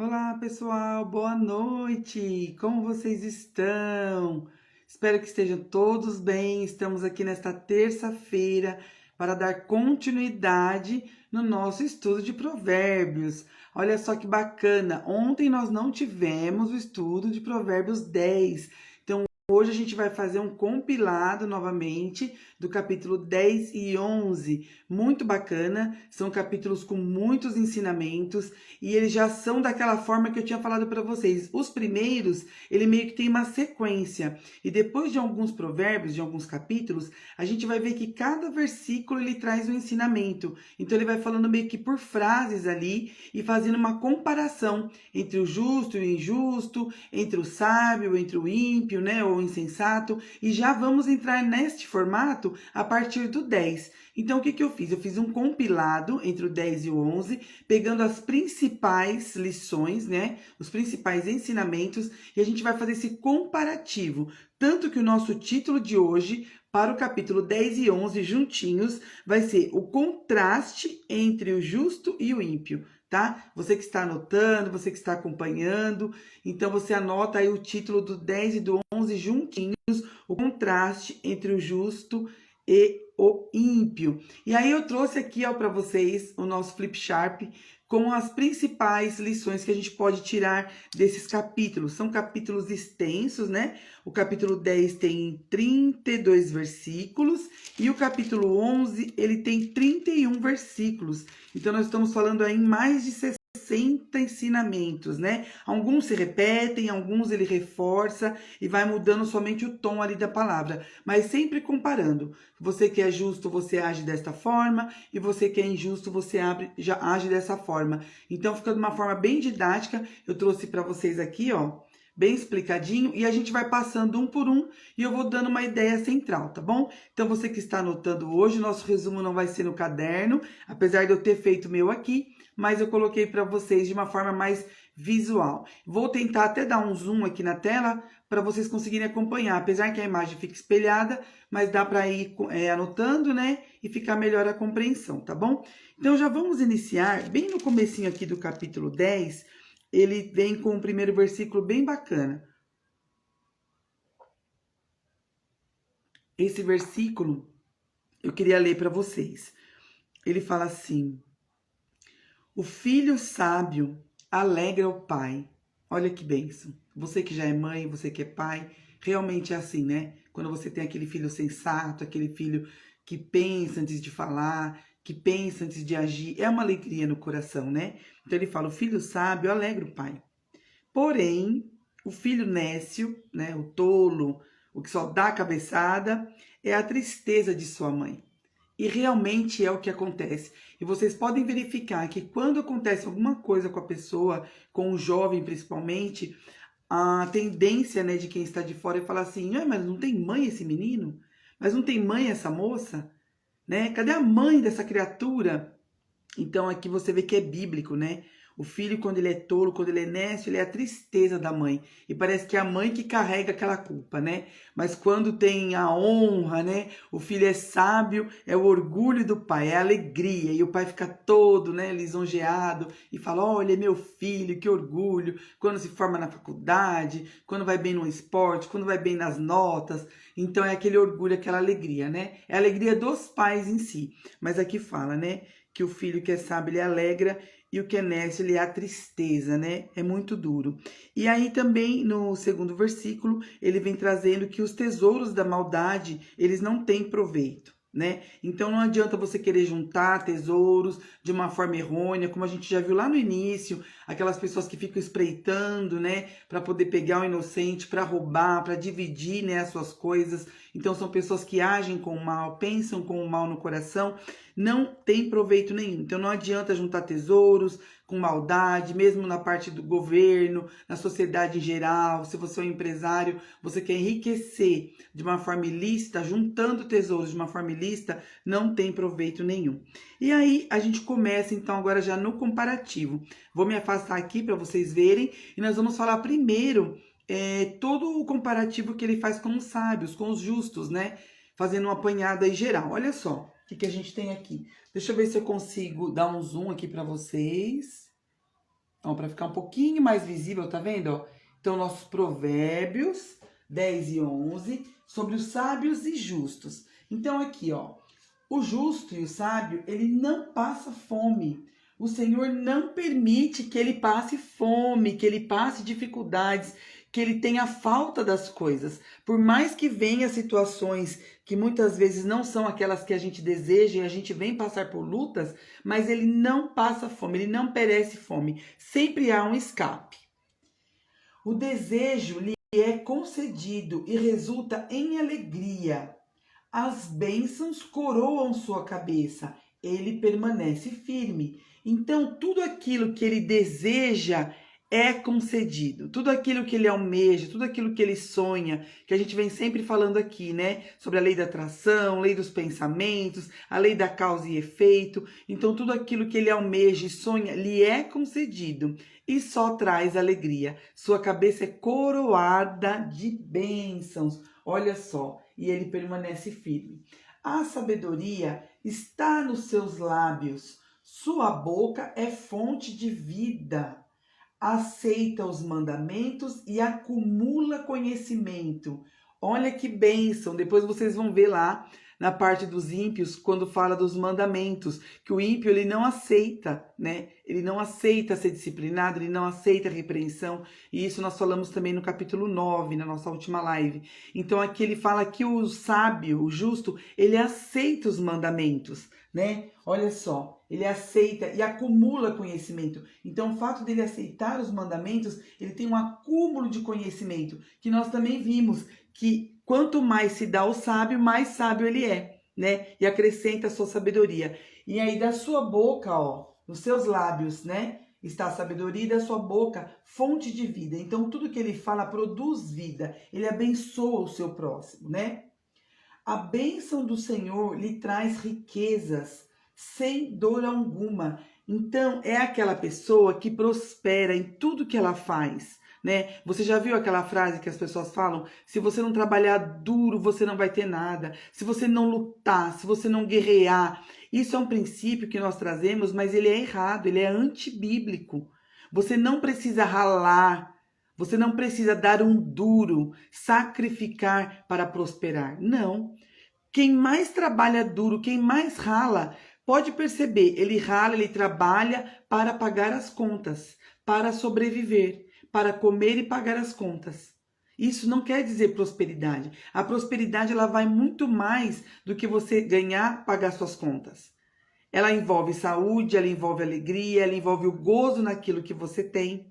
Olá, pessoal, boa noite. Como vocês estão? Espero que estejam todos bem. Estamos aqui nesta terça-feira para dar continuidade no nosso estudo de Provérbios. Olha só que bacana. Ontem nós não tivemos o estudo de Provérbios 10. Então, hoje a gente vai fazer um compilado novamente do capítulo 10 e 11. Muito bacana, são capítulos com muitos ensinamentos e eles já são daquela forma que eu tinha falado para vocês. Os primeiros, ele meio que tem uma sequência. E depois de alguns provérbios, de alguns capítulos, a gente vai ver que cada versículo ele traz um ensinamento. Então ele vai falando meio que por frases ali e fazendo uma comparação entre o justo e o injusto, entre o sábio, entre o ímpio, né, ou o insensato. E já vamos entrar neste formato a partir do 10. Então, o que que eu fiz? Eu fiz um compilado entre o 10 e o 11, pegando as principais lições, né? Os principais ensinamentos, e a gente vai fazer esse comparativo. Tanto que o nosso título de hoje, para o capítulo 10 e 11, juntinhos, vai ser o contraste entre o justo e o ímpio, tá? Você que está anotando, você que está acompanhando, então você anota aí o título do 10 e do 11 juntinhos, o contraste entre o justo e o ímpio. E aí eu trouxe aqui, ó, para vocês o nosso Flip Sharp com as principais lições que a gente pode tirar desses capítulos. São capítulos extensos, né? O capítulo 10 tem 32 versículos e o capítulo 11, ele tem 31 versículos. Então nós estamos falando aí em mais de 60 ensinamentos, né? Alguns se repetem, alguns ele reforça e vai mudando somente o tom ali da palavra, mas sempre comparando. Você que é justo, você age desta forma, e você que é injusto, você já age dessa forma. Então fica de uma forma bem didática, eu trouxe para vocês aqui, ó, bem explicadinho, e a gente vai passando um por um e eu vou dando uma ideia central, tá bom? Então você que está anotando hoje, nosso resumo não vai ser no caderno, apesar de eu ter feito o meu aqui, mas eu coloquei para vocês de uma forma mais visual. Vou tentar até dar um zoom aqui na tela para vocês conseguirem acompanhar, apesar que a imagem fica espelhada, mas dá para ir anotando, né? E ficar melhor a compreensão, tá bom? Então já vamos iniciar, bem no comecinho aqui do capítulo 10, ele vem com o primeiro versículo bem bacana. Esse versículo eu queria ler para vocês. Ele fala assim: o filho sábio alegra o pai. Olha que bênção. Você que já é mãe, você que é pai, realmente é assim, né? Quando você tem aquele filho sensato, aquele filho que pensa antes de falar, que pensa antes de agir, é uma alegria no coração, né? Então ele fala: o filho sábio alegra o pai. Porém, o filho nécio, né, o tolo, o que só dá cabeçada, é a tristeza de sua mãe. E realmente é o que acontece. E vocês podem verificar que quando acontece alguma coisa com a pessoa, com o jovem principalmente, a tendência, né, de quem está de fora é falar assim: mas não tem mãe esse menino? Mas não tem mãe essa moça? Né? Cadê a mãe dessa criatura? Então aqui você vê que é bíblico, né? O filho, quando ele é tolo, quando ele é nécio, ele é a tristeza da mãe. E parece que é a mãe que carrega aquela culpa, né? Mas quando tem a honra, né? O filho é sábio, é o orgulho do pai, é a alegria. E o pai fica todo, né, lisonjeado e fala: olha, meu filho, que orgulho. Quando se forma na faculdade, quando vai bem no esporte, quando vai bem nas notas. Então é aquele orgulho, aquela alegria, né? É a alegria dos pais em si. Mas aqui fala, né, que o filho que é sábio, ele alegra, e o que é nécio, ele é a tristeza, né? É muito duro. E aí também, no segundo versículo, ele vem trazendo que os tesouros da maldade, eles não têm proveito, né? Então não adianta você querer juntar tesouros de uma forma errônea, como a gente já viu lá no início, aquelas pessoas que ficam espreitando, né, para poder pegar o inocente, para roubar, para dividir, né, as suas coisas. Então são pessoas que agem com o mal, pensam com o mal no coração, não tem proveito nenhum. Então não adianta juntar tesouros com maldade, mesmo na parte do governo, na sociedade em geral. Se você é um empresário, você quer enriquecer de uma forma ilícita, juntando tesouros de uma forma ilícita, não tem proveito nenhum. E aí a gente começa então agora já no comparativo. Vou me afastar aqui para vocês verem e nós vamos falar primeiro todo o comparativo que ele faz com os sábios, com os justos, né? Fazendo uma apanhada aí geral. Olha só o que a gente tem aqui. Deixa eu ver se eu consigo dar um zoom aqui para vocês. Então, para ficar um pouquinho mais visível, tá vendo? Ó? Então, nossos provérbios 10 e 11 sobre os sábios e justos. Então, aqui, ó, o justo e o sábio, ele não passa fome. O Senhor não permite que ele passe fome, que ele passe dificuldades, que ele tenha falta das coisas. Por mais que venha situações que muitas vezes não são aquelas que a gente deseja e a gente vem passar por lutas, mas ele não passa fome, ele não perece fome. Sempre há um escape. O desejo lhe é concedido e resulta em alegria. As bênçãos coroam sua cabeça, ele permanece firme. Então, tudo aquilo que ele deseja é concedido. Tudo aquilo que ele almeja, tudo aquilo que ele sonha, que a gente vem sempre falando aqui, né? Sobre a lei da atração, lei dos pensamentos, a lei da causa e efeito. Então, tudo aquilo que ele almeja e sonha lhe é concedido e só traz alegria. Sua cabeça é coroada de bênçãos. Olha só, e ele permanece firme. A sabedoria está nos seus lábios. Sua boca é fonte de vida. Aceita os mandamentos e acumula conhecimento. Olha que bênção! Depois vocês vão ver lá na parte dos ímpios, quando fala dos mandamentos, que o ímpio ele não aceita, né? Ele não aceita ser disciplinado, ele não aceita a repreensão, e isso nós falamos também no capítulo 9, na nossa última live. Então aqui ele fala que o sábio, o justo, ele aceita os mandamentos, né? Olha só, ele aceita e acumula conhecimento. Então o fato dele aceitar os mandamentos, ele tem um acúmulo de conhecimento, que nós também vimos que quanto mais se dá ao sábio, mais sábio ele é, né? E acrescenta a sua sabedoria. E aí da sua boca, ó, nos seus lábios, né? Está a sabedoria e da sua boca, fonte de vida. Então tudo que ele fala produz vida. Ele abençoa o seu próximo, né? A bênção do Senhor lhe traz riquezas sem dor alguma. Então é aquela pessoa que prospera em tudo que ela faz. Né? Você já viu aquela frase que as pessoas falam? Se você não trabalhar duro, você não vai ter nada. Se você não lutar, se você não guerrear. Isso é um princípio que nós trazemos, mas ele é errado, ele é antibíblico. Você não precisa ralar, você não precisa dar um duro, sacrificar para prosperar. Não. Quem mais trabalha duro, quem mais rala, pode perceber, ele rala, ele trabalha para pagar as contas, para sobreviver, para comer e pagar as contas. Isso não quer dizer prosperidade. A prosperidade ela vai muito mais do que você ganhar, pagar suas contas. Ela envolve saúde, ela envolve alegria, ela envolve o gozo naquilo que você tem.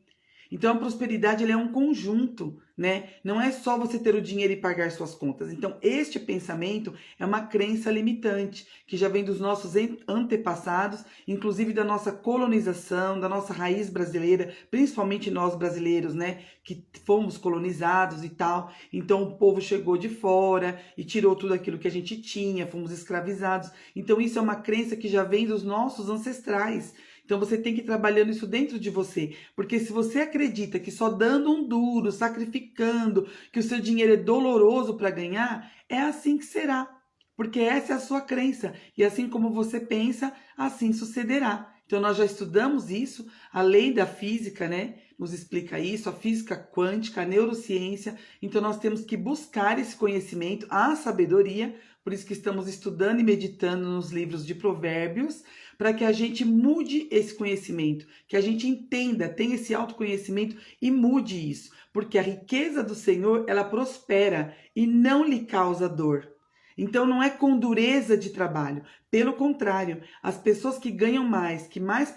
Então a prosperidade ela é um conjunto, né? Não é só você ter o dinheiro e pagar suas contas. Então este pensamento é uma crença limitante que já vem dos nossos antepassados, inclusive da nossa colonização, da nossa raiz brasileira, principalmente nós brasileiros, né? Que fomos colonizados e tal. Então o povo chegou de fora e tirou tudo aquilo que a gente tinha, fomos escravizados. Então isso é uma crença que já vem dos nossos ancestrais. Então você tem que ir trabalhando isso dentro de você, porque se você acredita que só dando um duro, sacrificando, que o seu dinheiro é doloroso para ganhar, é assim que será, porque essa é a sua crença, e assim como você pensa, assim sucederá. Então nós já estudamos isso, a lei da física, né, nos explica isso, a física quântica, a neurociência, então nós temos que buscar esse conhecimento, a sabedoria, por isso que estamos estudando e meditando nos livros de Provérbios, para que a gente mude esse conhecimento, que a gente entenda, tenha esse autoconhecimento e mude isso. Porque a riqueza do Senhor, ela prospera e não lhe causa dor. Então não é com dureza de trabalho. Pelo contrário, as pessoas que ganham mais, que mais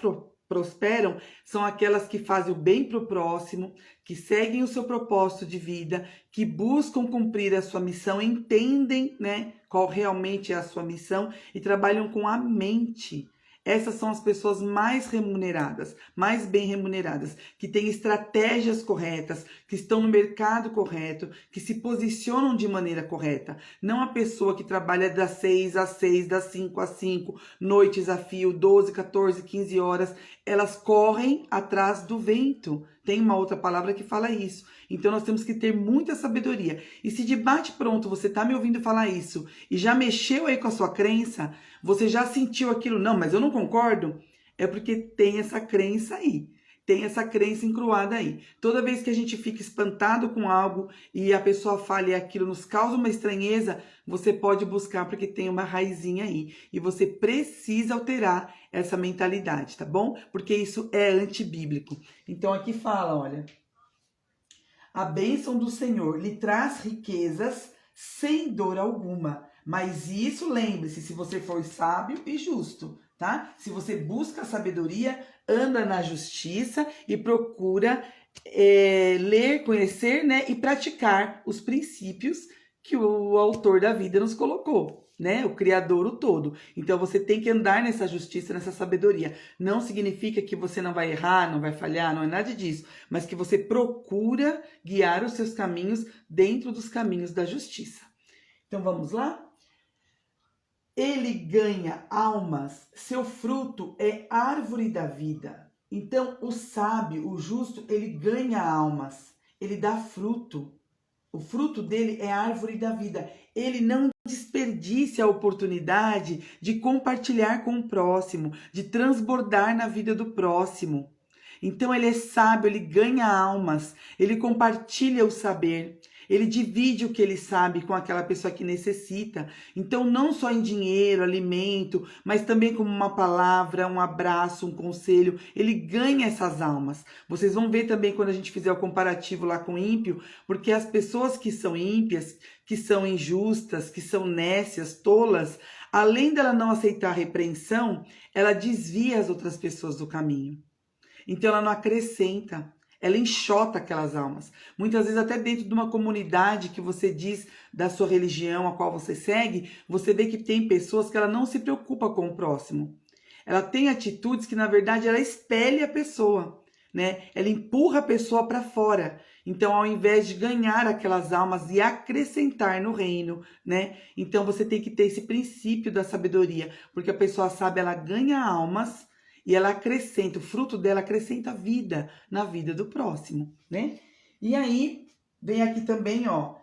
prosperam, são aquelas que fazem o bem para o próximo, que seguem o seu propósito de vida, que buscam cumprir a sua missão, entendem, né, qual realmente é a sua missão e trabalham com a mente. Essas são as pessoas mais remuneradas, mais bem remuneradas, que têm estratégias corretas, que estão no mercado correto, que se posicionam de maneira correta. Não a pessoa que trabalha das 6 às 6, das 5 às 5, noites a fio, 12, 14, 15 horas. Elas correm atrás do vento. Tem uma outra palavra que fala isso. Então nós temos que ter muita sabedoria. E se de bate pronto você está me ouvindo falar isso e já mexeu aí com a sua crença, você já sentiu aquilo, não, mas eu não concordo, é porque tem essa crença aí. tem essa crença encruada aí. Toda vez que a gente fica espantado com algo e a pessoa fala e aquilo nos causa uma estranheza, você pode buscar porque tem uma raizinha aí. E você precisa alterar essa mentalidade, tá bom? Porque isso é antibíblico. Então aqui fala, olha, a bênção do Senhor lhe traz riquezas sem dor alguma. Mas isso, lembre-se, se você for sábio e justo, tá? Se você busca a sabedoria, anda na justiça e procura ler, conhecer, né? E praticar os princípios que o autor da vida nos colocou, né? O Criador, o todo. Então você tem que andar nessa justiça, nessa sabedoria. Não significa que você não vai errar, não vai falhar, não é nada disso. Mas que você procura guiar os seus caminhos dentro dos caminhos da justiça. Então vamos lá? Ele ganha almas, seu fruto é árvore da vida. Então o sábio, o justo, ele ganha almas, ele dá fruto. O fruto dele é a árvore da vida. Ele não desperdiça a oportunidade de compartilhar com o próximo, de transbordar na vida do próximo. Então ele é sábio, ele ganha almas, ele compartilha o saber, ele divide o que ele sabe com aquela pessoa que necessita. Então não só em dinheiro, alimento, mas também como uma palavra, um abraço, um conselho, ele ganha essas almas. Vocês vão ver também quando a gente fizer o comparativo lá com o ímpio, porque as pessoas que são ímpias, que são injustas, que são nécias, tolas, além dela não aceitar a repreensão, ela desvia as outras pessoas do caminho. Então ela não acrescenta, ela enxota aquelas almas. Muitas vezes até dentro de uma comunidade que você diz da sua religião, a qual você segue, você vê que tem pessoas que ela não se preocupa com o próximo. Ela tem atitudes que na verdade ela espelha a pessoa, né? Ela empurra a pessoa para fora. Então ao invés de ganhar aquelas almas e acrescentar no reino, né? Então você tem que ter esse princípio da sabedoria, porque a pessoa sabe, ela ganha almas, e ela acrescenta, o fruto dela acrescenta vida na vida do próximo, né? E aí, vem aqui também, ó,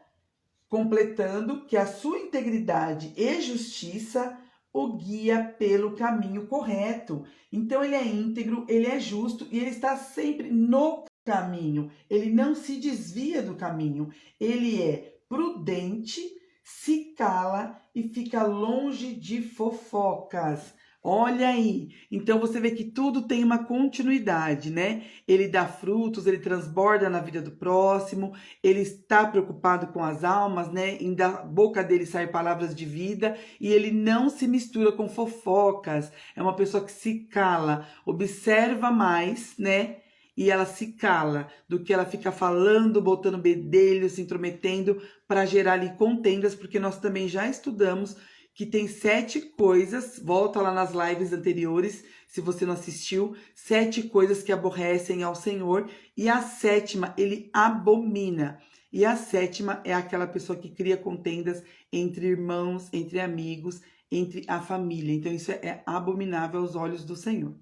completando que a sua integridade e justiça o guia pelo caminho correto. Então, ele é íntegro, ele é justo e ele está sempre no caminho. Ele não se desvia do caminho. Ele é prudente, se cala e fica longe de fofocas. Olha aí, então você vê que tudo tem uma continuidade, né? Ele dá frutos, ele transborda na vida do próximo, ele está preocupado com as almas, né? E da boca dele saem palavras de vida e ele não se mistura com fofocas. É uma pessoa que se cala, observa mais, né? E ela se cala do que ela fica falando, botando bedelho, se intrometendo para gerar ali contendas, porque nós também já estudamos que tem 7 coisas, volta lá nas lives anteriores, se você não assistiu, 7 coisas que aborrecem ao Senhor, e a 7ª ele abomina. E a 7ª é aquela pessoa que cria contendas entre irmãos, entre amigos, entre a família. Então isso é abominável aos olhos do Senhor.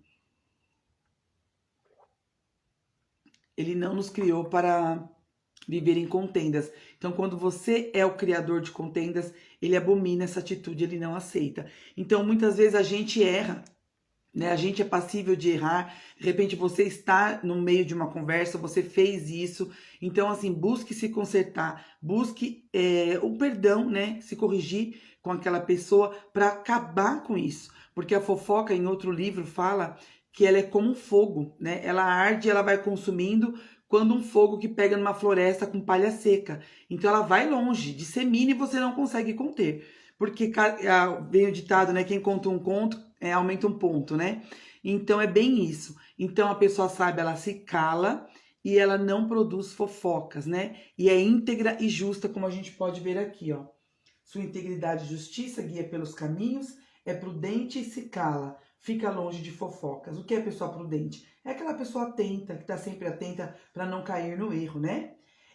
Ele não nos criou para viver em contendas. Então, quando você é o criador de contendas, ele abomina essa atitude, ele não aceita. Então, muitas vezes a gente erra, né? A gente é passível de errar. De repente, você está no meio de uma conversa, você fez isso. Então, assim, busque se consertar, busque o perdão, né? Se corrigir com aquela pessoa para acabar com isso. Porque a fofoca, em outro livro, fala que ela é como um fogo, né? Ela arde, ela vai consumindo, quando um fogo que pega numa floresta com palha seca. Então ela vai longe, dissemina e você não consegue conter. Porque vem o ditado, né? Quem conta um conto aumenta um ponto, né? Então é bem isso. Então a pessoa sabe, ela se cala e ela não produz fofocas, né? E é íntegra e justa, como a gente pode ver aqui, ó. Sua integridade e justiça guia pelos caminhos, é prudente e se cala. Fica longe de fofocas. O que é pessoa prudente? É aquela pessoa atenta, que está sempre atenta para não cair no erro, né?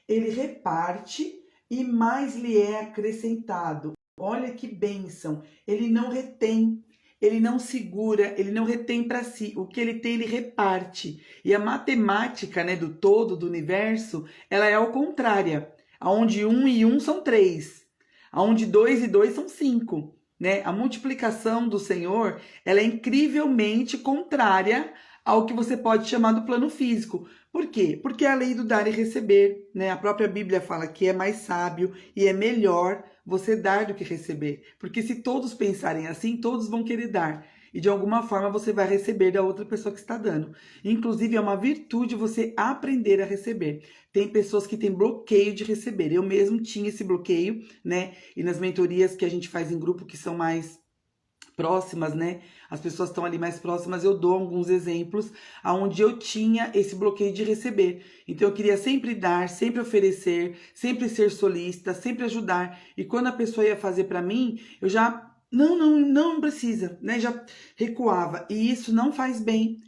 Ele reparte e mais lhe é acrescentado. Olha que bênção. Ele não retém, ele não segura, ele não retém para si. O que ele tem, ele reparte. E a matemática, né, do todo, do universo, ela é ao contrário. Onde 1 e 1 são 3. Onde 2 e 2 são 5. Né? A multiplicação do Senhor, ela é incrivelmente contrária ao que você pode chamar do plano físico. Por quê? Porque é a lei do dar e receber, né? A própria Bíblia fala que é mais sábio e é melhor você dar do que receber. Porque se todos pensarem assim, todos vão querer dar. E de alguma forma você vai receber da outra pessoa que está dando. Inclusive, é uma virtude você aprender a receber. Tem pessoas que têm bloqueio de receber. Eu mesmo tinha esse bloqueio, né? E nas mentorias que a gente faz em grupo, que são mais próximas, né? As pessoas estão ali mais próximas, eu dou alguns exemplos aonde eu tinha esse bloqueio de receber. Então eu queria sempre dar, sempre oferecer, sempre ser solícita, sempre ajudar. E quando a pessoa ia fazer para mim, eu já não precisa, né? Já recuava. E isso não faz bem.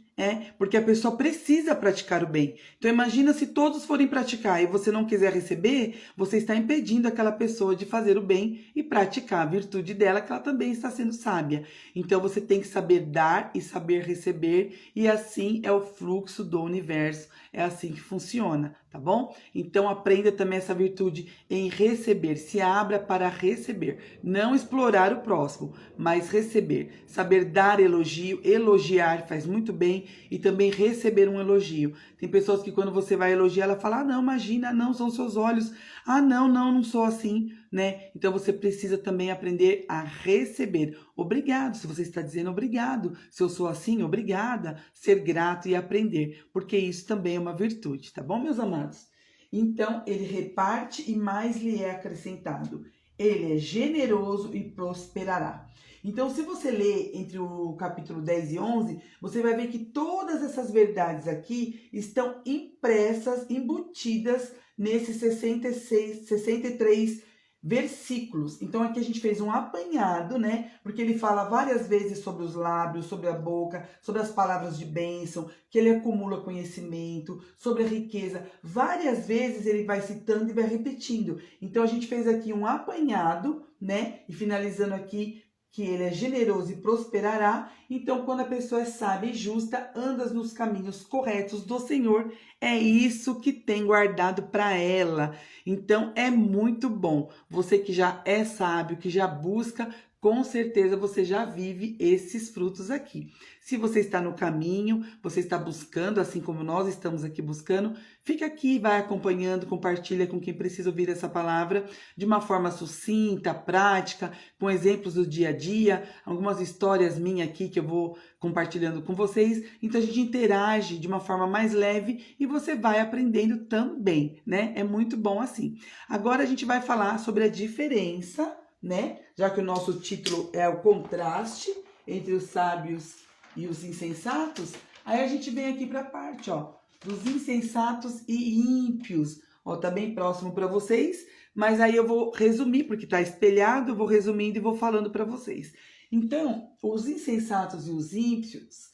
Porque a pessoa precisa praticar o bem. Então imagina se todos forem praticar e você não quiser receber, você está impedindo aquela pessoa de fazer o bem e praticar a virtude dela, que ela também está sendo sábia. Então você tem que saber dar e saber receber, e assim é o fluxo do universo, é assim que funciona, tá bom? Então aprenda também essa virtude em receber, se abra para receber, não explorar o próximo, mas receber, saber dar elogio, elogiar faz muito bem, e também receber um elogio. Tem pessoas que quando você vai elogiar, ela fala, não, imagina, não, são seus olhos, não sou assim, né? Então você precisa também aprender a receber. Obrigado, se você está dizendo obrigado, se eu sou assim, obrigada, ser grato e aprender, porque isso também é uma virtude, tá bom, meus amados? Então, ele reparte e mais lhe é acrescentado. Ele é generoso e prosperará. Então, se você ler entre o capítulo 10 e 11, você vai ver que todas essas verdades aqui estão impressas, embutidas nesses 63 versículos. Então, aqui a gente fez um apanhado, né? Porque ele fala várias vezes sobre os lábios, sobre a boca, sobre as palavras de bênção, que ele acumula conhecimento, sobre a riqueza. Várias vezes ele vai citando e vai repetindo. Então, a gente fez aqui um apanhado, né? E finalizando aqui, que ele é generoso e prosperará. Então, quando a pessoa é sábia e justa, anda nos caminhos corretos do Senhor, é isso que tem guardado para ela. Então, é muito bom. Você que já é sábio, que já busca, com certeza você já vive esses frutos aqui. Se você está no caminho, você está buscando, assim como nós estamos aqui buscando, fica aqui, vai acompanhando, compartilha com quem precisa ouvir essa palavra de uma forma sucinta, prática, com exemplos do dia a dia, algumas histórias minhas aqui que eu vou compartilhando com vocês. Então a gente interage de uma forma mais leve e você vai aprendendo também, né? É muito bom assim. Agora a gente vai falar sobre a diferença, né? Já que o nosso título é o contraste entre os sábios e os insensatos, aí a gente vem aqui para a parte, ó, dos insensatos e ímpios. Ó, tá bem próximo para vocês, mas aí eu vou resumir, porque tá espelhado, eu vou resumindo e vou falando para vocês. Então, os insensatos e os ímpios,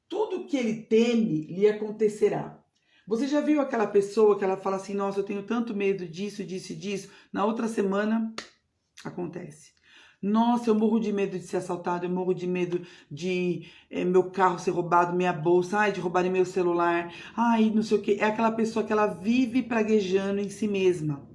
tudo que ele teme lhe acontecerá. Você já viu aquela pessoa que ela fala assim, nossa, eu tenho tanto medo disso, disso e disso, na outra semana acontece. Nossa, eu morro de medo de ser assaltado, eu morro de medo de meu carro ser roubado, minha bolsa, ai, de roubarem meu celular, ai, não sei o que. É aquela pessoa que ela vive praguejando em si mesma.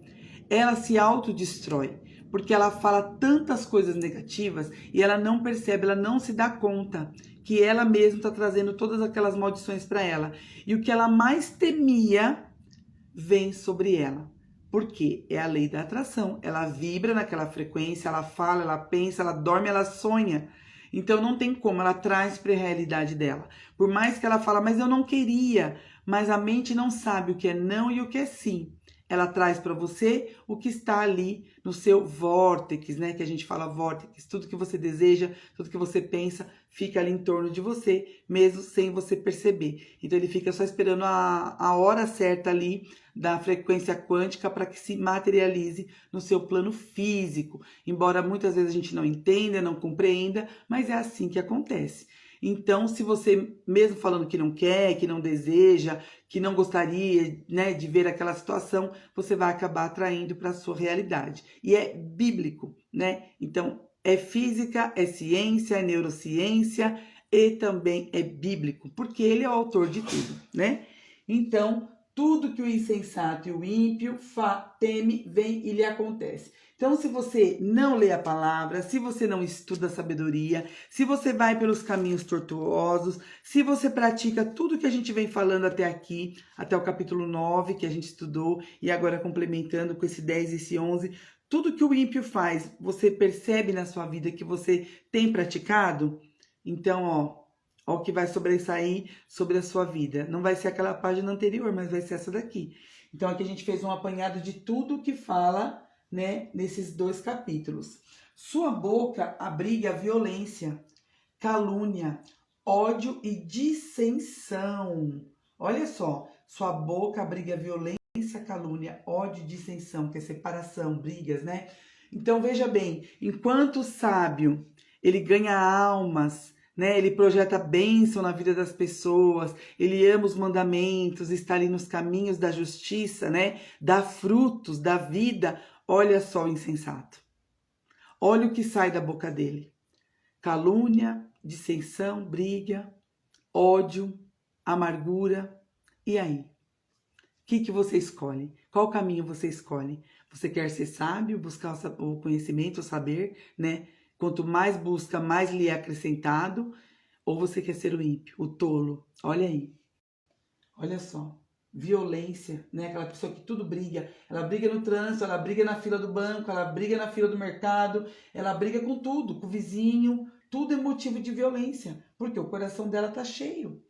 Ela se autodestrói, porque ela fala tantas coisas negativas e ela não percebe, ela não se dá conta que ela mesma está trazendo todas aquelas maldições para ela. E o que ela mais temia vem sobre ela. Porque é a lei da atração. Ela vibra naquela frequência, ela fala, ela pensa, ela dorme, ela sonha. Então não tem como, ela traz para a realidade dela. Por mais que ela fala, mas eu não queria, mas a mente não sabe o que é não e o que é sim. Ela traz para você o que está ali no seu vórtice, né? Que a gente fala vórtice, tudo que você deseja, tudo que você pensa, fica ali em torno de você, mesmo sem você perceber. Então ele fica só esperando a hora certa ali da frequência quântica para que se materialize no seu plano físico. Embora muitas vezes a gente não entenda, não compreenda, mas é assim que acontece. Então, se você, mesmo falando que não quer, que não deseja, que não gostaria, né, de ver aquela situação, você vai acabar atraindo para a sua realidade. E é bíblico, né? Então, é física, é ciência, é neurociência e também é bíblico, porque ele é o autor de tudo, né? Então, Tudo que o insensato e o ímpio teme, vem e lhe acontece. Então, se você não lê a palavra, se você não estuda a sabedoria, se você vai pelos caminhos tortuosos, se você pratica tudo que a gente vem falando até aqui, até o capítulo 9 que a gente estudou, e agora complementando com esse 10 e esse 11, tudo que o ímpio faz, você percebe na sua vida que você tem praticado? Então, ó o que vai sobressair sobre a sua vida. Não vai ser aquela página anterior, mas vai ser essa daqui. Então, aqui a gente fez um apanhado de tudo que fala, né, nesses 2 capítulos. Sua boca abriga violência, calúnia, ódio e dissensão. Olha só, sua boca abriga violência, calúnia, ódio e dissensão, que é separação, brigas, né? Então, veja bem, enquanto o sábio, ele ganha almas, né? Ele projeta bênção na vida das pessoas, ele ama os mandamentos, está ali nos caminhos da justiça, né? Dá frutos da vida. Olha só o insensato. Olha o que sai da boca dele. Calúnia, dissensão, briga, ódio, amargura. E aí? O que você escolhe? Qual caminho você escolhe? Você quer ser sábio, buscar o conhecimento, o saber, né? Quanto mais busca, mais lhe é acrescentado. Ou você quer ser o ímpio, o tolo? Olha aí. Olha só. Violência, né? Aquela pessoa que tudo briga. Ela briga no trânsito, ela briga na fila do banco, ela briga na fila do mercado, ela briga com tudo, com o vizinho. Tudo é motivo de violência, porque o coração dela tá cheio.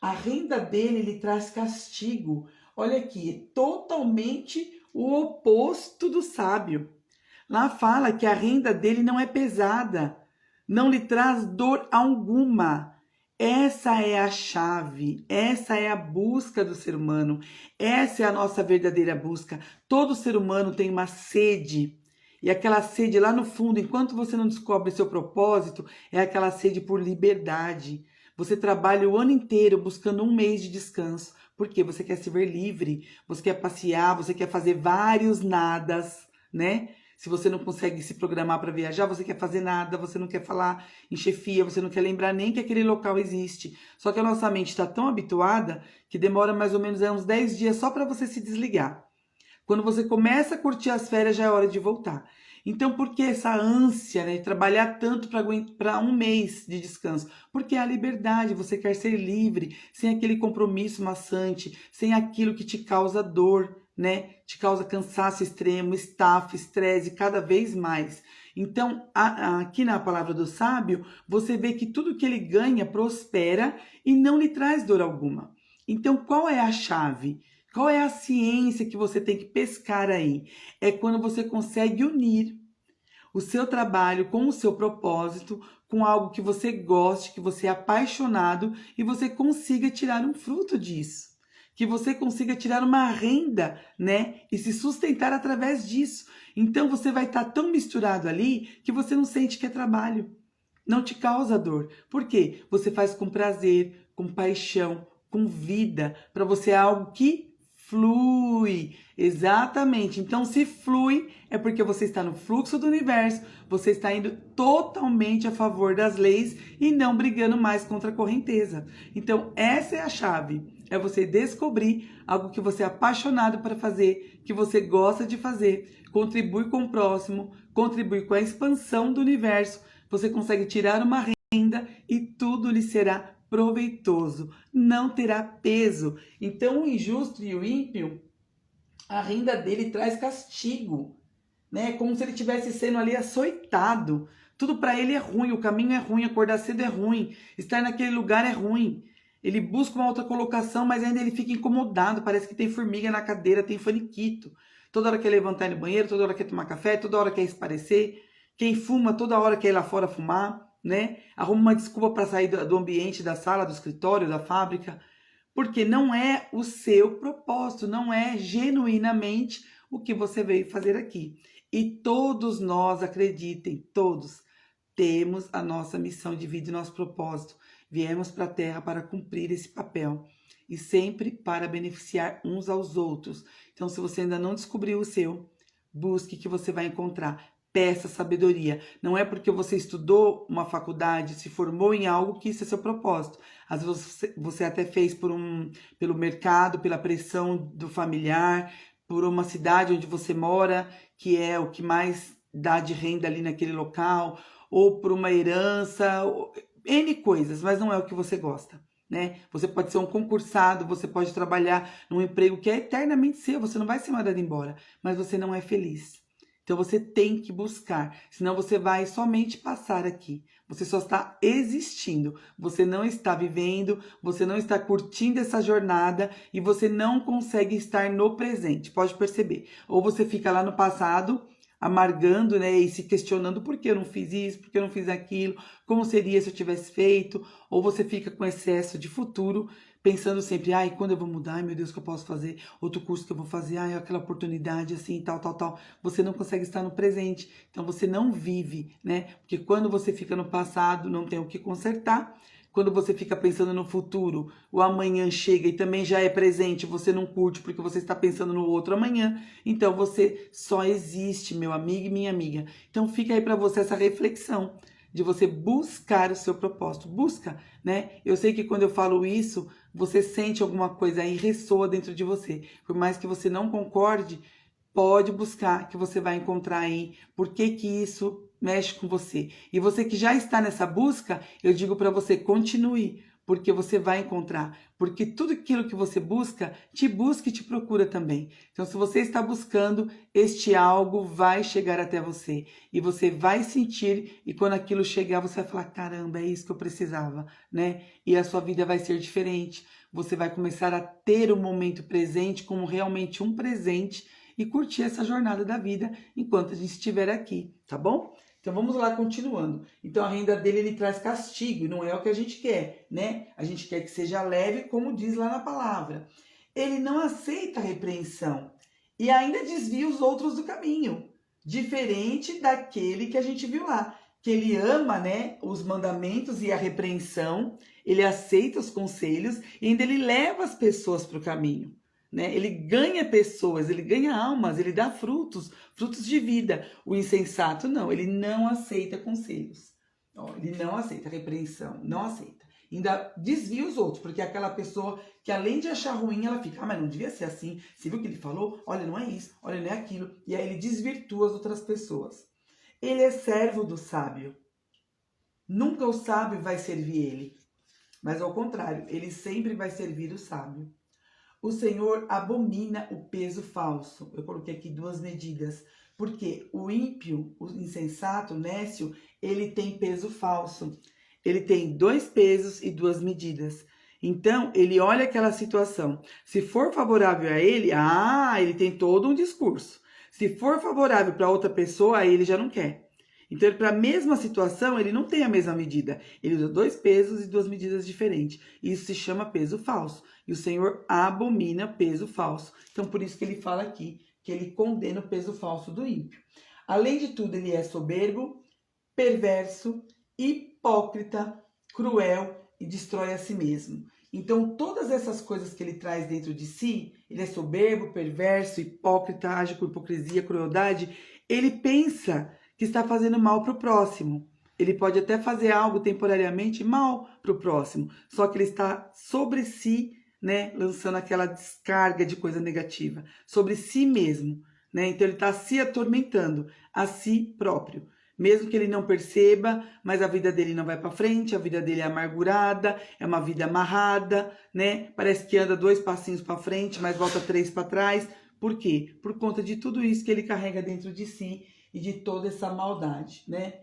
A renda dele lhe traz castigo. Olha aqui, é totalmente o oposto do sábio. Lá fala que a renda dele não é pesada, não lhe traz dor alguma. Essa é a chave, essa é a busca do ser humano, essa é a nossa verdadeira busca. Todo ser humano tem uma sede, e aquela sede lá no fundo, enquanto você não descobre seu propósito, é aquela sede por liberdade. Você trabalha o ano inteiro buscando um mês de descanso, porque você quer se ver livre, você quer passear, você quer fazer vários nadas, né? Se você não consegue se programar para viajar, você quer fazer nada, você não quer falar em chefia, você não quer lembrar nem que aquele local existe. Só que a nossa mente está tão habituada que demora mais ou menos uns 10 dias só para você se desligar. Quando você começa a curtir as férias, já é hora de voltar. Então, por que essa ânsia, né, de trabalhar tanto para um mês de descanso? Porque é a liberdade, você quer ser livre, sem aquele compromisso maçante, sem aquilo que te causa dor, né? Te causa cansaço extremo, estafa, estresse, cada vez mais. Então, aqui na palavra do sábio, você vê que tudo que ele ganha prospera e não lhe traz dor alguma. Então, qual é a chave? Qual é a ciência que você tem que pescar aí? É quando você consegue unir o seu trabalho com o seu propósito, com algo que você goste, que você é apaixonado e você consiga tirar um fruto disso. Que você consiga tirar uma renda, né? E se sustentar através disso. Então você vai estar tão misturado ali que você não sente que é trabalho. Não te causa dor. Por quê? Você faz com prazer, com paixão, com vida. Para você é algo que flui. Exatamente. Então, se flui, é porque você está no fluxo do universo, você está indo totalmente a favor das leis e não brigando mais contra a correnteza. Então, essa é a chave. É você descobrir algo que você é apaixonado para fazer, que você gosta de fazer, contribui com o próximo, contribui com a expansão do universo. Você consegue tirar uma renda e tudo lhe será proveitoso, não terá peso. Então, o injusto e o ímpio, a renda dele traz castigo, né? Como se ele estivesse sendo ali açoitado. Tudo para ele é ruim, o caminho é ruim, acordar cedo é ruim, estar naquele lugar é ruim. Ele busca uma outra colocação, mas ainda ele fica incomodado, parece que tem formiga na cadeira, tem faniquito. Toda hora quer levantar no banheiro, toda hora quer tomar café, toda hora quer esparecer. Quem fuma, toda hora quer ir lá fora fumar, né? Arruma uma desculpa para sair do ambiente, da sala, do escritório, da fábrica, porque não é o seu propósito, não é genuinamente o que você veio fazer aqui. E todos nós, acreditem, todos, temos a nossa missão de vida e nosso propósito. Viemos para a Terra para cumprir esse papel e sempre para beneficiar uns aos outros. Então, se você ainda não descobriu o seu, busque que você vai encontrar. peça sabedoria. Não é porque você estudou uma faculdade, se formou em algo que isso é seu propósito. Às vezes você até fez pelo mercado, pela pressão do familiar, por uma cidade onde você mora, que é o que mais dá de renda ali naquele local, ou por uma herança, N coisas, mas não é o que você gosta. Né? Você pode ser um concursado, você pode trabalhar num emprego que é eternamente seu, você não vai ser mandado embora, mas você não é feliz. Então você tem que buscar, senão você vai somente passar aqui. Você só está existindo, você não está vivendo, você não está curtindo essa jornada e você não consegue estar no presente. Pode perceber. Ou você fica lá no passado, amargando, né, e se questionando por que eu não fiz isso, por que eu não fiz aquilo, como seria se eu tivesse feito, ou você fica com excesso de futuro, pensando sempre, ai, quando eu vou mudar, ai, meu Deus, o que eu posso fazer, outro curso que eu vou fazer, ai, aquela oportunidade, assim, tal, tal, tal. Você não consegue estar no presente, então você não vive, né? Porque quando você fica no passado, não tem o que consertar. Quando você fica pensando no futuro, o amanhã chega e também já é presente, você não curte porque você está pensando no outro amanhã. Então você só existe, meu amigo e minha amiga. Então fica aí para você essa reflexão de você buscar o seu propósito. Busca, né? Eu sei que quando eu falo isso, você sente alguma coisa aí, ressoa dentro de você. Por mais que você não concorde, pode buscar que você vai encontrar aí por que isso mexe com você. E você que já está nessa busca, eu digo para você, continue, porque você vai encontrar. Porque tudo aquilo que você busca e te procura também. Então, se você está buscando, este algo vai chegar até você. E você vai sentir, e quando aquilo chegar, você vai falar, caramba, é isso que eu precisava, né? E a sua vida vai ser diferente. Você vai começar a ter o momento presente como realmente um presente e curtir essa jornada da vida enquanto a gente estiver aqui, tá bom? Então vamos lá, continuando. Então a renda dele ele traz castigo, e não é o que a gente quer, né? A gente quer que seja leve, como diz lá na palavra. Ele não aceita a repreensão e ainda desvia os outros do caminho, diferente daquele que a gente viu lá, que ele ama, né, os mandamentos e a repreensão, ele aceita os conselhos e ainda ele leva as pessoas para o caminho. Né? Ele ganha pessoas, ele ganha almas, ele dá frutos, frutos de vida. O insensato não, ele não aceita conselhos. Ele não aceita repreensão, não aceita. Ainda desvia os outros, porque é aquela pessoa que além de achar ruim, ela fica, mas não devia ser assim. Você viu o que ele falou? Olha, não é isso, olha, não é aquilo. E aí ele desvirtua as outras pessoas. Ele é servo do sábio. Nunca o sábio vai servir ele. Mas ao contrário, ele sempre vai servir o sábio. O Senhor abomina o peso falso. Eu coloquei aqui 2 medidas. Porque o ímpio, o insensato, o nécio, ele tem peso falso. Ele tem 2 pesos e 2 medidas. Então, ele olha aquela situação. Se for favorável a ele, ele tem todo um discurso. Se for favorável para outra pessoa, aí ele já não quer. Então, para a mesma situação, ele não tem a mesma medida. Ele usa 2 pesos e 2 medidas diferentes. Isso se chama peso falso. E o Senhor abomina peso falso. Então, por isso que ele fala aqui, que ele condena o peso falso do ímpio. Além de tudo, ele é soberbo, perverso, hipócrita, cruel e destrói a si mesmo. Então, todas essas coisas que ele traz dentro de si, ele é soberbo, perverso, hipócrita, age com hipocrisia, crueldade, ele pensa que está fazendo mal para o próximo. Ele pode até fazer algo temporariamente mal para o próximo, só que ele está sobre si, né, lançando aquela descarga de coisa negativa, sobre si mesmo, né? Então ele está se atormentando a si próprio. Mesmo que ele não perceba, mas a vida dele não vai para frente, a vida dele é amargurada, é uma vida amarrada, né? Parece que anda 2 passinhos para frente, mas volta 3 para trás. Por quê? Por conta de tudo isso que ele carrega dentro de si e de toda essa maldade, né?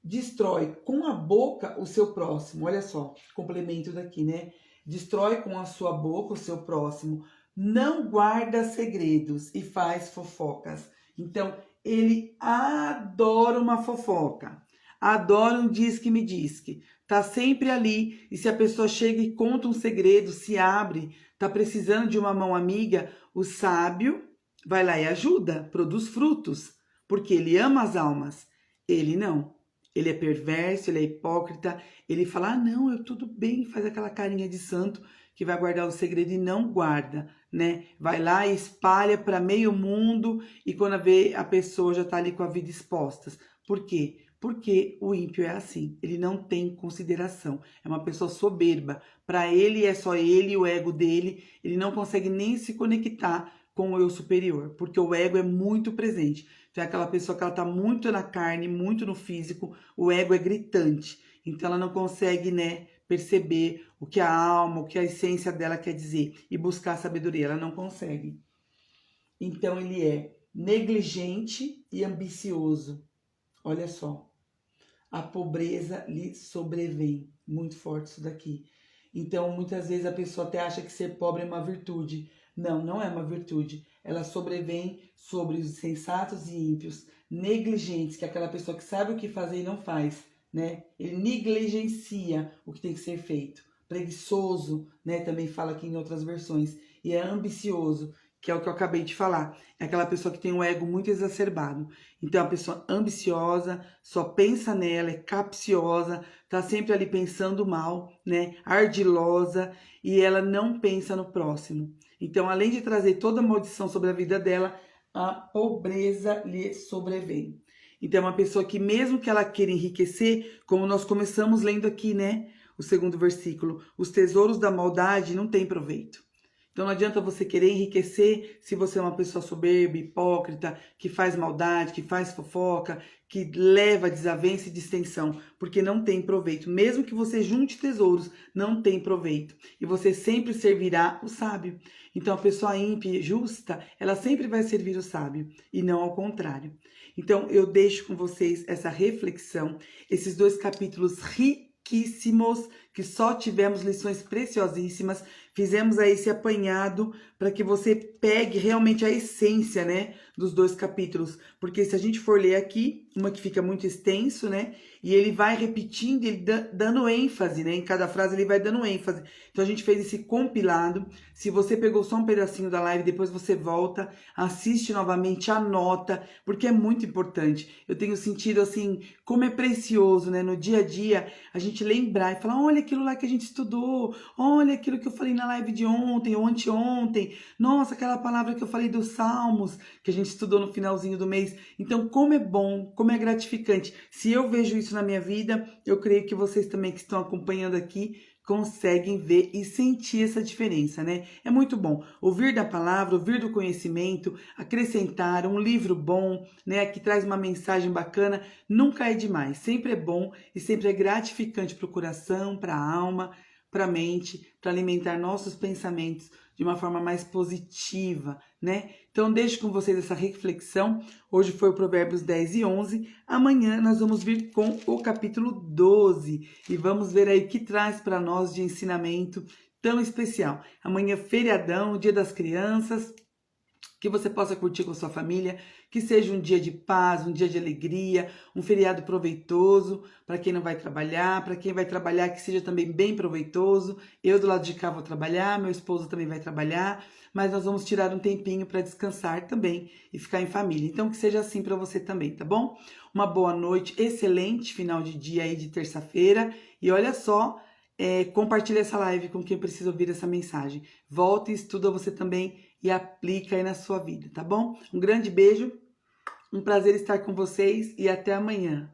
Destrói com a boca o seu próximo. Olha só, complemento daqui, né? Destrói com a sua boca o seu próximo. Não guarda segredos e faz fofocas. Então, ele adora uma fofoca. Adora um diz-que-me diz-que. Tá sempre ali. E se a pessoa chega e conta um segredo, se abre, tá precisando de uma mão amiga, o sábio vai lá e ajuda, produz frutos. Porque ele ama as almas. Ele não. Ele é perverso, ele é hipócrita. Ele fala, não, eu tudo bem, faz aquela carinha de santo que vai guardar o segredo e não guarda, né? Vai lá e espalha para meio mundo e quando vê a pessoa já tá ali com a vida exposta. Por quê? Porque o ímpio é assim, ele não tem consideração, é uma pessoa soberba. Para ele é só ele, o ego dele, ele não consegue nem se conectar com o eu superior, porque o ego é muito presente. Então é aquela pessoa que ela tá muito na carne, muito no físico, o ego é gritante. Então ela não consegue, né, perceber o que a alma, o que a essência dela quer dizer e buscar a sabedoria, ela não consegue. Então ele é negligente e ambicioso. Olha só. A pobreza lhe sobrevém. Muito forte isso daqui. Então, muitas vezes a pessoa até acha que ser pobre é uma virtude. Não, não é uma virtude. Ela sobrevém sobre os sensatos e ímpios, negligentes, que é aquela pessoa que sabe o que fazer e não faz, né? Ele negligencia o que tem que ser feito. Preguiçoso, né? Também fala aqui em outras versões. E é ambicioso, que é o que eu acabei de falar. É aquela pessoa que tem um ego muito exacerbado. Então, é uma pessoa ambiciosa, só pensa nela, é capciosa, tá sempre ali pensando mal, né? Ardilosa, e ela não pensa no próximo. Então, além de trazer toda a maldição sobre a vida dela, a pobreza lhe sobrevém. Então, é uma pessoa que mesmo que ela queira enriquecer, como nós começamos lendo aqui, né? O segundo versículo, os tesouros da maldade não têm proveito. Então não adianta você querer enriquecer se você é uma pessoa soberba, hipócrita, que faz maldade, que faz fofoca, que leva desavença e distensão, porque não tem proveito. Mesmo que você junte tesouros, não tem proveito. E você sempre servirá o sábio. Então a pessoa ímpia, justa, ela sempre vai servir o sábio e não ao contrário. Então eu deixo com vocês essa reflexão, esses 2 capítulos riquíssimos, que só tivemos lições preciosíssimas. Fizemos aí esse apanhado para que você pegue realmente a essência, né, dos 2 capítulos. Porque se a gente for ler aqui, uma que fica muito extenso, né, e ele vai repetindo, ele dando ênfase, né, em cada frase ele vai dando ênfase. Então a gente fez esse compilado. Se você pegou só um pedacinho da live, depois você volta, assiste novamente, anota, porque é muito importante. Eu tenho sentido, assim, como é precioso, né, no dia a dia, a gente lembrar e falar, olha aquilo lá que a gente estudou, olha aquilo que eu falei na live de ontem ou anteontem, nossa, aquela palavra que eu falei dos Salmos, que a gente estudou no finalzinho do mês. Então, como é bom, como é gratificante. Se eu vejo isso na minha vida, eu creio que vocês também que estão acompanhando aqui, conseguem ver e sentir essa diferença, né? É muito bom ouvir da palavra, ouvir do conhecimento, acrescentar um livro bom, né, que traz uma mensagem bacana, nunca é demais, sempre é bom e sempre é gratificante para o coração, para a alma, para a mente, para alimentar nossos pensamentos de uma forma mais positiva, né? Então deixo com vocês essa reflexão. Hoje foi o Provérbios 10 e 11. Amanhã nós vamos vir com o capítulo 12 e vamos ver aí o que traz para nós de ensinamento tão especial. Amanhã feriadão, Dia das Crianças, que você possa curtir com a sua família, que seja um dia de paz, um dia de alegria, um feriado proveitoso para quem não vai trabalhar, para quem vai trabalhar que seja também bem proveitoso. Eu do lado de cá vou trabalhar, meu esposo também vai trabalhar, mas nós vamos tirar um tempinho para descansar também e ficar em família. Então que seja assim para você também, tá bom? Uma boa noite, excelente final de dia aí de terça-feira e olha só, compartilha essa live com quem precisa ouvir essa mensagem. Volta e estuda você também e aplica aí na sua vida, tá bom? Um grande beijo, um prazer estar com vocês e até amanhã.